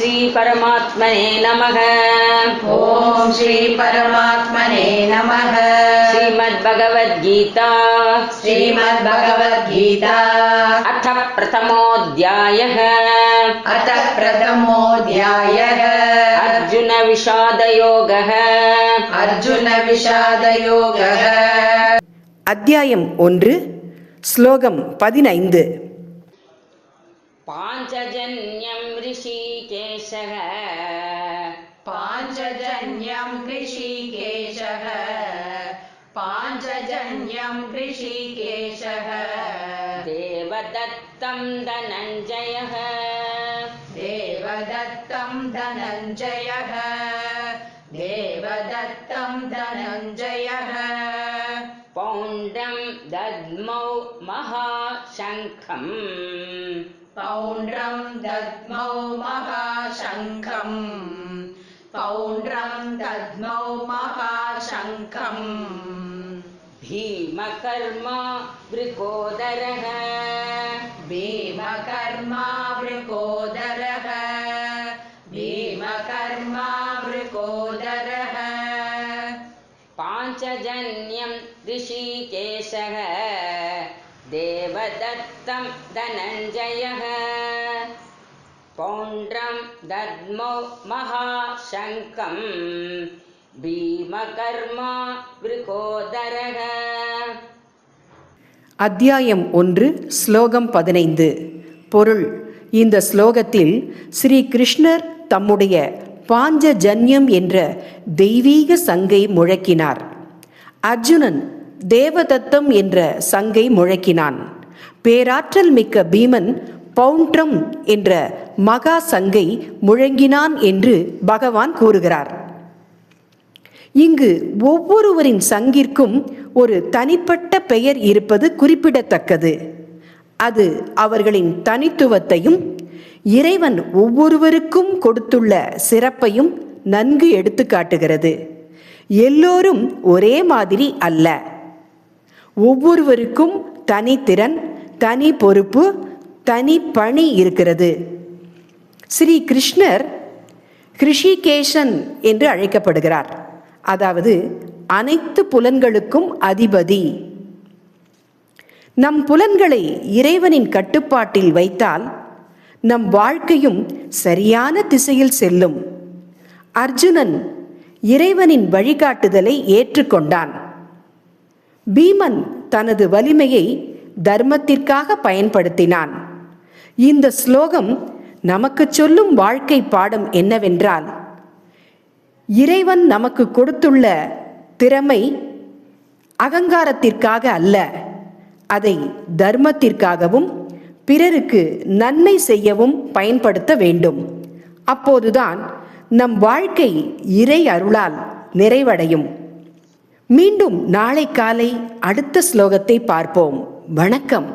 श्री परमात्मने नमः। ओम श्री परमात्मने नमः। श्रीमद्भगवद्गीता अथ प्रथमोऽध्यायः। अर्जुन विषादयोगः। அத்தியாயம் 1 ஸ்லோகம் 15. पाञ्चजन्यं ऋषिकेशः देवदत्तं धनञ्जयः पौण्ड्रं दद्मौ महाशङ्खम् भीमकर्मा वृकोदरः पाञ्चजन्यं ऋषिकेशः देवदत्तं धनञ्जयः पौण्ड्रं दद्मौ महाशङ्खं भीमकर्मा वृकोदरः. அத்தியாயம் 1 ஸ்லோகம் 15. பொருள்: இந்த ஸ்லோகத்தில் ஸ்ரீ கிருஷ்ணர் தம்முடைய பாஞ்சஜன்யம் என்ற தெய்வீக சங்கை முழக்கினார். அர்ஜுனன் தேவதத்தம் என்ற சங்கை முழக்கினான். பேராற்றல் மிக்க பீமன் பௌண்ட்ரம் என்ற மகா சங்கை முழங்கினான் என்று பகவான் கூறுகிறார். இங்கு ஒவ்வொருவரின் சங்கிற்கும் ஒரு தனிப்பட்ட பெயர் இருப்பது குறிப்பிடத்தக்கது. அது அவர்களின் தனித்துவத்தையும் இறைவன் ஒவ்வொருவருக்கும் கொடுத்துள்ள சிறப்பையும் நன்கு எடுத்து காட்டுகிறது. எல்லோரும் ஒரே மாதிரி அல்ல. ஒவ்வொருவருக்கும் தனித்திறன், தனி பொறுப்பு, தனி பணி இருக்கிறது. ஸ்ரீ கிருஷ்ணர் ஹிருஷிகேஷன் என்று அழைக்கப்படுகிறார். அதாவது அனைத்து புலன்களுக்கும் அதிபதி. நம் புலன்களை இறைவனின் கட்டுப்பாட்டில் வைத்தால் நம் வாழ்க்கையும் சரியான திசையில் செல்லும். அர்ஜுனன் இறைவனின் வழிகாட்டுதலை ஏற்றுக்கொண்டான். பீமன் தனது வலிமையை தர்மத்திற்காக பயன்படுத்தினான். இந்த ஸ்லோகம் நமக்கு சொல்லும் வாழ்க்கை பாடம் என்னவென்றால், இறைவன் நமக்கு கொடுத்துள்ள திறமை அகங்காரத்திற்காக அல்ல, அதை தர்மத்திற்காகவும் பிறருக்கு நன்மை செய்யவும் பயன்படுத்த வேண்டும். அப்போதுதான் நம் வாழ்க்கை இறை அருளால் நிறைவடையும். மீண்டும் நாளை காலை அடுத்த ஸ்லோகத்தை பார்ப்போம். வணக்கம்.